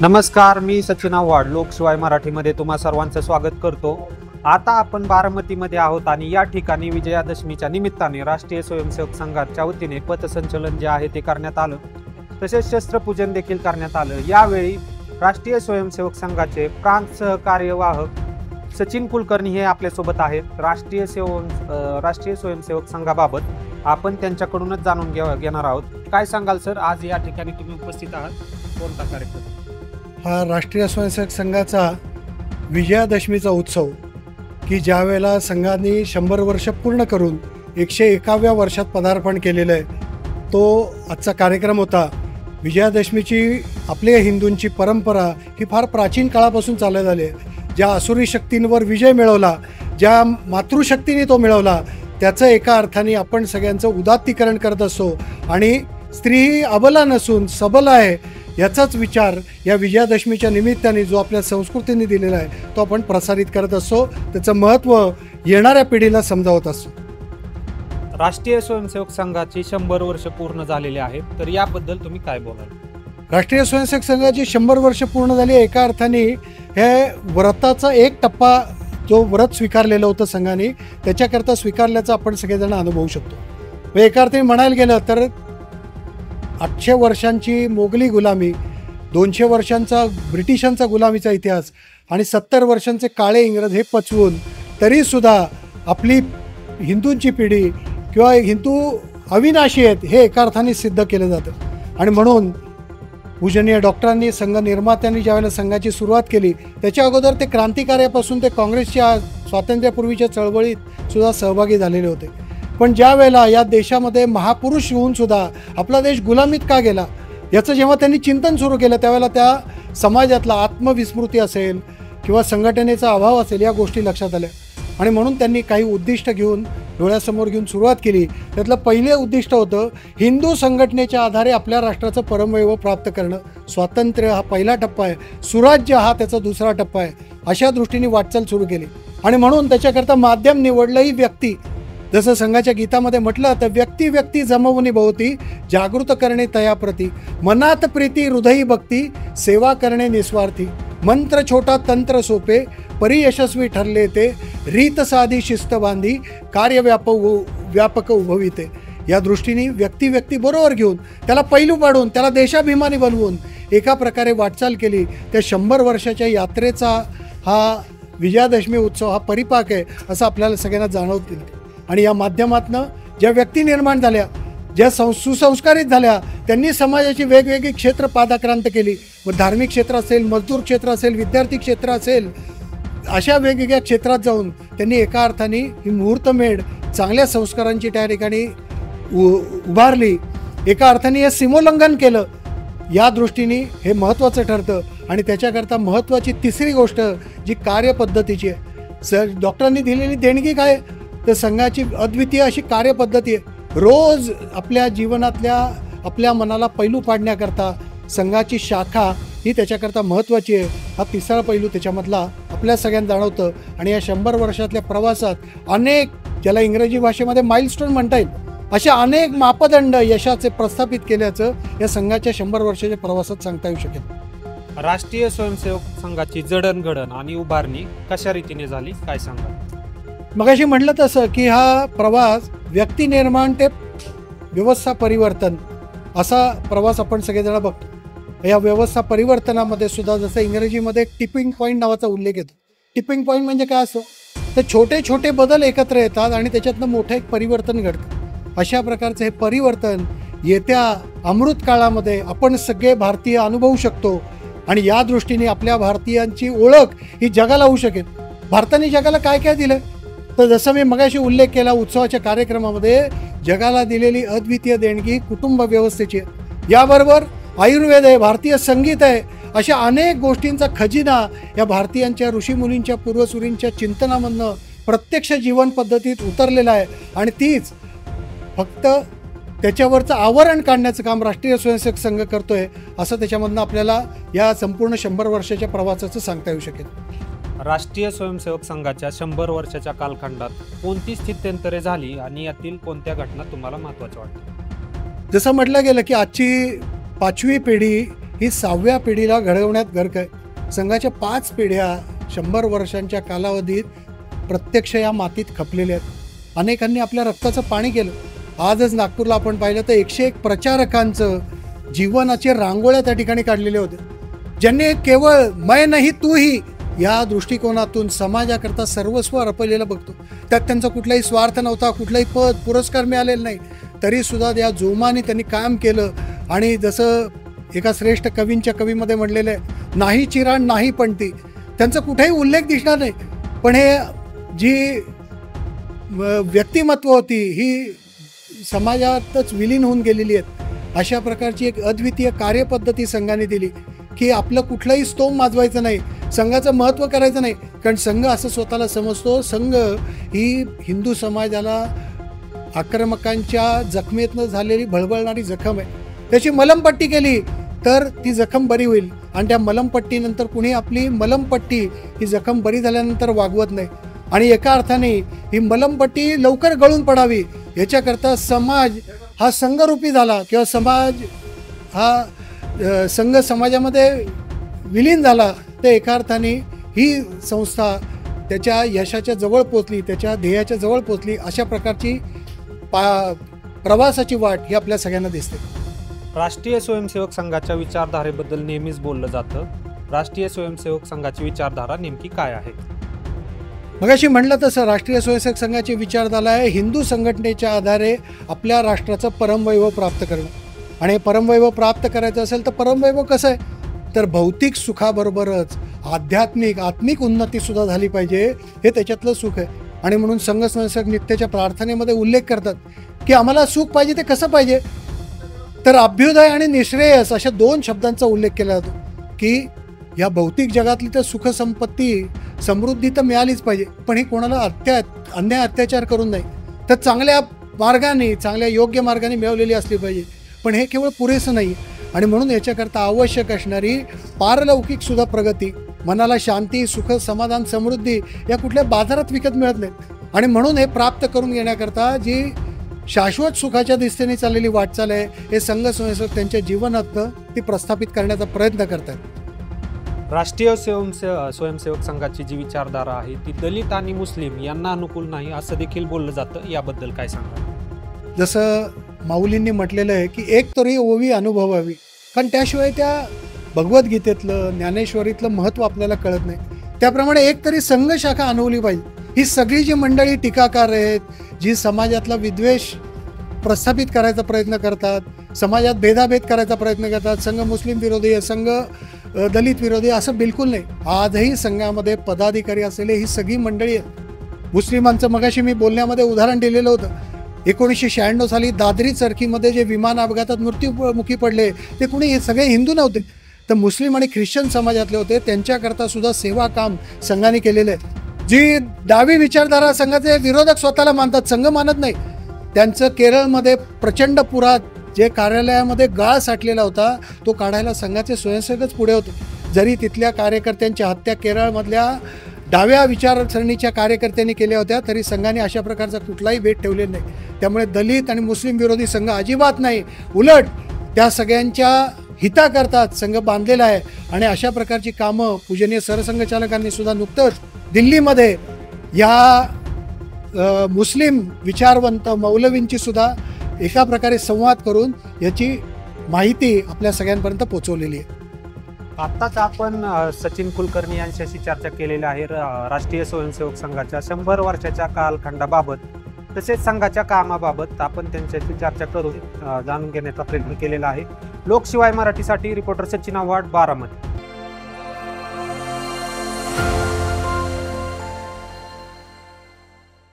नमस्कार, मी सचिन आव्हाड लोकशिवाय मराठीमध्ये तुम्हा सर्वांचं स्वागत करतो। आता आपण बारामतीमध्ये आहोत आणि या ठिकाणी विजयादशमीच्या निमित्ताने राष्ट्रीय स्वयंसेवक संघाच्या वतीने पथसंचलन जे आहे ते करण्यात आलं, तसेच शस्त्रपूजन देखील करण्यात आलं। यावेळी राष्ट्रीय स्वयंसेवक संघाचे प्रांत सहकार्यवाहक सचिन कुलकर्णी हे आपल्यासोबत आहेत। राष्ट्रीय स्वयंसेवक संघाबाबत आपण त्यांच्याकडूनच जाणून घेणार आहोत। काय सांगाल सर, आज या ठिकाणी तुम्ही उपस्थित आहात, कोणता कार्यक्रम? हा राष्ट्रीय स्वयंसेवक संघाचा विजयादशमीचा उत्सव की ज्यावेळेला संघाने 100 वर्ष पूर्ण करून 101व्या वर्षात पदार्पण केलेलं आहे, तो आजचा कार्यक्रम होता। विजयादशमीची आपल्या हिंदूंची परंपरा ही फार प्राचीन काळापासून चालत आली आहे। ज्या आसुरी शक्तींवर विजय मिळवला, ज्या मातृशक्तीने तो मिळवला, त्याचं एका अर्थाने आपण सगळ्यांचं उदात्तीकरण करत असतो आणि स्त्री ही अबला नसून सबल आहे याचाच विचार या विजयादशमीच्या निमित्ताने जो आपल्या संस्कृतीने दिलेला आहे तो आपण प्रसारित करत असतो, त्याचं महत्त्व येणाऱ्या पिढीला समजावत असतो। राष्ट्रीय स्वयंसेवक संघाची 100 वर्ष पूर्ण झालेली आहेत, तर याबद्दल तुम्ही काय बोलाल? राष्ट्रीय स्वयंसेवक संघाची 100 वर्ष पूर्ण झाली। एका अर्थाने हे व्रताचा एक टप्पा जो व्रत स्वीकारलेलं होतं संघाने, त्याच्याकरता स्वीकारल्याचा आपण सगळेजण अनुभवू शकतो। एका अर्थाने म्हणायला गेलं तर 800 वर्षांची मोगली गुलामी, 200 वर्षांचा ब्रिटिशांचा गुलामीचा इतिहास आणि 70 वर्षांचे काळे इंग्रज हे पचवून तरीसुद्धा आपली हिंदूंची पिढी किंवा हिंदू अविनाशी आहेत हे एका अर्थाने सिद्ध केलं जातं। आणि म्हणून पूजनीय डॉक्टरांनी, संघ निर्मात्यांनी ज्यावेळेला संघाची सुरुवात केली, त्याच्या अगोदर ते क्रांतिकार्यापासून ते काँग्रेसच्या स्वातंत्र्यापूर्वीच्या चळवळीत सुद्धा सहभागी झालेले होते। पण ज्या वेळेला या देशामध्ये महापुरुष होऊन सुद्धा आपला देश गुलामीत का गेला याचं जेव्हा त्यांनी चिंतन सुरू केलं, त्यावेळेला त्या समाजातला आत्मविस्मृती असेल किंवा संघटनेचा अभाव असेल या गोष्टी लक्षात आल्या आणि म्हणून त्यांनी काही उद्दिष्ट घेऊन डोळ्यासमोर घेऊन सुरुवात केली। त्यातलं पहिले उद्दिष्ट होतं हिंदू संघटनेच्या आधारे आपल्या राष्ट्राचं परमवैभव प्राप्त करणं। स्वातंत्र्य हा पहिला टप्पा आहे, सुराज्य हा त्याचा दुसरा टप्पा आहे, अशा दृष्टीने वाटचाल सुरू केली आणि म्हणून त्याच्याकरता माध्यम निवडलंही व्यक्ती। जसं संघाच्या गीतामध्ये म्हटलं तर व्यक्ती व्यक्ती जमवून भोवती, जागृत करणे तयाप्रती, मनात प्रीती हृदयी भक्ती, सेवा करणे निस्वार्थी, मंत्र छोटा तंत्र सोपे, परियशस्वी ठरले ते, रीत साधी शिस्त बांधी, कार्य व्यापक उभविते। या दृष्टीने व्यक्ती व्यक्ती बरोबर घेऊन त्याला पैलू पाडून त्याला देशाभिमानी बनवून एका प्रकारे वाटचाल केली। त्या 100 वर्षाच्या यात्रेचा हा विजयादशमी उत्सव हा परिपाक आहे असं आपल्याला सगळ्यांना जाणवतील। आणि या माध्यमातनं ज्या व्यक्ती निर्माण झाल्या, ज्या सुसंस्कारित झाल्या, त्यांनी समाजाची वेगवेगळी क्षेत्र पादाक्रांत केली। व धार्मिक क्षेत्र असेल, मजदूर क्षेत्र असेल, विद्यार्थी क्षेत्र असेल, अशा वेगवेगळ्या क्षेत्रात जाऊन त्यांनी एका अर्थाने ही मुहूर्तमेढ चांगल्या संस्कारांची त्या ठिकाणी उभारली। एका अर्थाने हे सीमोल्लंघन केलं, या दृष्टीने हे महत्त्वाचं ठरतं। आणि त्याच्याकरता महत्त्वाची तिसरी गोष्ट जी कार्यपद्धतीची आहे, डॉक्टरांनी दिलेली देणगी काय तर संघाची अद्वितीय अशी कार्यपद्धती आहे। रोज आपल्या जीवनातल्या आपल्या मनाला पैलू पाडण्याकरता संघाची शाखा ही त्याच्याकरता महत्त्वाची आहे। हा तिसरा पैलू त्याच्यामधला आपल्या सगळ्यांना जाणवतं। आणि या 100 वर्षातल्या प्रवासात अनेक, ज्याला इंग्रजी भाषेमध्ये माइलस्टोन म्हणता येईल, अशा अनेक मापदंड यशाचे प्रस्थापित केल्याचं या संघाच्या 100 वर्षाच्या प्रवासात सांगता येऊ शकेल। राष्ट्रीय स्वयंसेवक संघाची जडणघडण आणि उभारणी कशा रीतीने झाली, काय सांगा? मगाशी म्हटलं तसं की हा प्रवास व्यक्ती निर्माण ते व्यवस्था परिवर्तन असा प्रवास आपण सगळेजण बघतो। या व्यवस्था परिवर्तनामध्ये सुद्धा जसं इंग्रजीमध्ये टिपिंग पॉईंट नावाचा उल्लेख येतो। टिपिंग पॉईंट म्हणजे काय असतो तर छोटे छोटे बदल एकत्र येतात आणि त्याच्यातनं मोठं एक परिवर्तन घडतं। अशा प्रकारचं हे परिवर्तन येत्या अमृत काळामध्ये आपण सगळे भारतीय अनुभवू शकतो आणि या दृष्टीने आपल्या भारतीयांची ओळख ही जगाला होऊ शकेल। भारताने जगाला काय काय दिलं तर जसं मी मगाशी उल्लेख केला, उत्सवाच्या कार्यक्रमामध्ये जगाला दिलेली अद्वितीय देणगी कुटुंब व्यवस्थेची आहे, याबरोबर आयुर्वेद आहे, भारतीय संगीत आहे, अशा अनेक गोष्टींचा खजिना या भारतीयांच्या ऋषीमुनींच्या पूर्वसुरींच्या चिंतनामधनं प्रत्यक्ष जीवन पद्धतीत उतरलेला आहे। आणि तीच फक्त त्याच्यावरचं आवरण काढण्याचं काम राष्ट्रीय स्वयंसेवक संघ करतोय असं त्याच्यामधनं आपल्याला या संपूर्ण 100 वर्षाच्या प्रवासाचं सांगता येऊ शकेल। राष्ट्रीय स्वयंसेवक संघाच्या 100 वर्षाच्या कालखंडात कोणती स्थित्यंतरे झाली आणि यातील कोणत्या घटना तुम्हाला महत्त्वाच्या वाटतात? जसं म्हटलं गेलं की आजची 5वी पिढी ही 6व्या पिढीला घडवण्यात गर्क आहे. संघाच्या 5 पिढ्या 100 वर्षांच्या कालावधीत प्रत्यक्ष या मातीत खपलेल्या आहेत. अनेकांनी आपल्या रक्ताचं पाणी केलं. आजच नागपूरला आपण पाहिलं तर 101 प्रचारकांचं जीवनाचे रांगोळ्या त्या ठिकाणी काढलेले होते, ज्यांनी केवळ मैं नाही तू ही या दृष्टिकोनातून समाजाकरता सर्वस्व अर्पलेलं बघतो. त्यात त्यांचा कुठलाही स्वार्थ नव्हता, कुठलाही पद पुरस्कार मिळालेला नाही, तरीसुद्धा या जोमाने त्यांनी काम केलं. आणि जसं एका श्रेष्ठ कवींच्या कवीमध्ये म्हटलेलं आहे, नाही चिराण नाही पणती, त्यांचा कुठेही उल्लेख दिसणार नाही, पण हे जी व्यक्तिमत्व होती ही समाजातच विलीन होऊन गेलेली आहेत. अशा प्रकारची एक अद्वितीय कार्यपद्धती संघाने दिली की आपलं कुठलंही स्तोम माजवायचं नाही, संघाचं महत्त्व करायचं नाही. कारण संघ असं स्वतःला समजतो, संघ ही हिंदू समाजाला आक्रमकांच्या जखमेतनं झालेली भळबळणारी जखम आहे. त्याची मलमपट्टी केली तर ती जखम बरी होईल, आणि त्या मलमपट्टीनंतर कुणी आपली मलमपट्टी ही जखम बरी झाल्यानंतर वागवत नाही. आणि एका अर्थाने ही मलमपट्टी लवकर गळून पडावी याच्याकरता समाज हा संघरूपी झाला, किंवा समाज हा संघ समाजामध्ये विलीन झाला, तर एका अर्थाने ही संस्था त्याच्या यशाच्या जवळ पोचली, त्याच्या ध्येयाच्या जवळ पोचली. अशा प्रकारची प्रवासाची वाट ही आपल्या सगळ्यांना दिसते. राष्ट्रीय स्वयंसेवक संघाच्या विचारधारेबद्दल नेहमीच बोललं जातं. राष्ट्रीय स्वयंसेवक संघाची विचारधारा नेमकी काय आहे? मगाशी म्हणलं तसं राष्ट्रीय स्वयंसेवक संघाची विचारधारा आहे हिंदू संघटनेच्या आधारे आपल्या राष्ट्राचं परमवैभव प्राप्त करणं. आणि परमवैभव प्राप्त करायचं असेल तर परमवैभव कसं आहे, तर भौतिक सुखाबरोबरच आत्मिक उन्नतीसुद्धा झाली पाहिजे, हे त्याच्यातलं सुख आहे. आणि म्हणून संघ स्वयंसेवक नित्याच्या प्रार्थनेमध्ये उल्लेख करतात की आम्हाला सुख पाहिजे ते कसं पाहिजे, तर अभ्युदय आणि निःश्रेयस अशा 2 शब्दांचा उल्लेख केला जातो की या भौतिक जगातली तर सुखसंपत्ती समृद्धी तर मिळालीच पाहिजे, पण ही कोणाला अन्याय अत्याचार करून नाही, तर चांगल्या मार्गाने, चांगल्या योग्य मार्गाने मिळवलेली असली पाहिजे. पण हे केवळ पुरेसं नाही. आणि म्हणून याच्याकरता आवश्यक असणारी पारलौकिक सुद्धा प्रगती, मनाला शांती, सुख, समाधान, समृद्धी या कुठल्या बाजारात विकत मिळत नाहीत. आणि म्हणून हे प्राप्त करून घेण्याकरता जी शाश्वत सुखाच्या दिशेने चाललेली वाटचाल आहे, हे संघ स्वयंसेवक त्यांच्या जीवनात ती प्रस्थापित करण्याचा प्रयत्न करतात. राष्ट्रीय स्वयंसेवक संघाची जी विचारधारा आहे ती दलित आणि मुस्लिम यांना अनुकूल नाही असं देखील बोललं जातं. याबद्दल काय सांगा? जसं माऊलींनी म्हटलेलं आहे की एक तरी ओवी अनुभवावी, कारण त्याशिवाय त्या भगवद्गीतेतलं, ज्ञानेश्वरीतलं महत्त्व आपल्याला कळत नाही. त्याप्रमाणे एक तरी संघ शाखा अनुभवली पाहिजे. ही सगळी जी मंडळी टीकाकार आहेत, जी समाजातला विद्वेष प्रस्थापित करायचा प्रयत्न करतात, समाजात भेदाभेद करायचा प्रयत्न करतात, संघ मुस्लिम विरोधी आहे, संघ दलित विरोधी, असं बिलकुल नाही. आजही संघामध्ये पदाधिकारी असलेले ही सगळी मंडळी आहेत. मुस्लिमांचं मगाशी मी बोलण्यामध्ये उदाहरण दिलेलं होतं. 1996 साली दादरी चरखीमध्ये जे विमान अपघातात मृत्युमुखी पडले ते कुणी हे सगळे हिंदू नव्हते, तर मुस्लिम आणि ख्रिश्चन समाजातले होते. त्यांच्याकरता सुद्धा सेवा काम संघाने केलेलं आहे. जी डावी विचारधारा संघाचे विरोधक स्वतःला मानतात, संघ मानत नाही. त्यांचं केरळमध्ये प्रचंड पुरात जे कार्यालयामध्ये गाळ साठलेला होता तो काढायला संघाचे स्वयंसेवकच पुढे होते. जरी तिथल्या कार्यकर्त्यांच्या हत्या केरळमधल्या डाव्या विचारसरणीच्या कार्यकर्त्यांनी केल्या होत्या, तरी संघाने अशा प्रकारचा कुठलाही भेद ठेवलेला नाही. त्यामुळे दलित आणि मुस्लिम विरोधी संघ अजिबात नाही, उलट त्या सगळ्यांच्या हिताकरतात संघ बांधलेला आहे. आणि अशा प्रकारची कामं पूजनीय सरसंघचालकांनी सुद्धा नुकतंच दिल्लीमध्ये या मुस्लिम विचारवंत मौलवींची सुद्धा एका प्रकारे संवाद करून याची माहिती आपल्या सगळ्यांपर्यंत पोहोचवलेली आहे. आत्ताच आपण सचिन कुलकर्णी यांच्याशी चर्चा केलेली आहे राष्ट्रीय स्वयंसेवक संघाच्या 100 वर्षाच्या कालखंडाबाबत, तसेच संघाच्या कामाबाबत आपण त्यांच्याशी चर्चा करून जाणून घेण्याचा प्रयत्न केलेला आहे. लोकशिवाय मराठीसाठी रिपोर्टर सचिन आव्हाड, बारामती.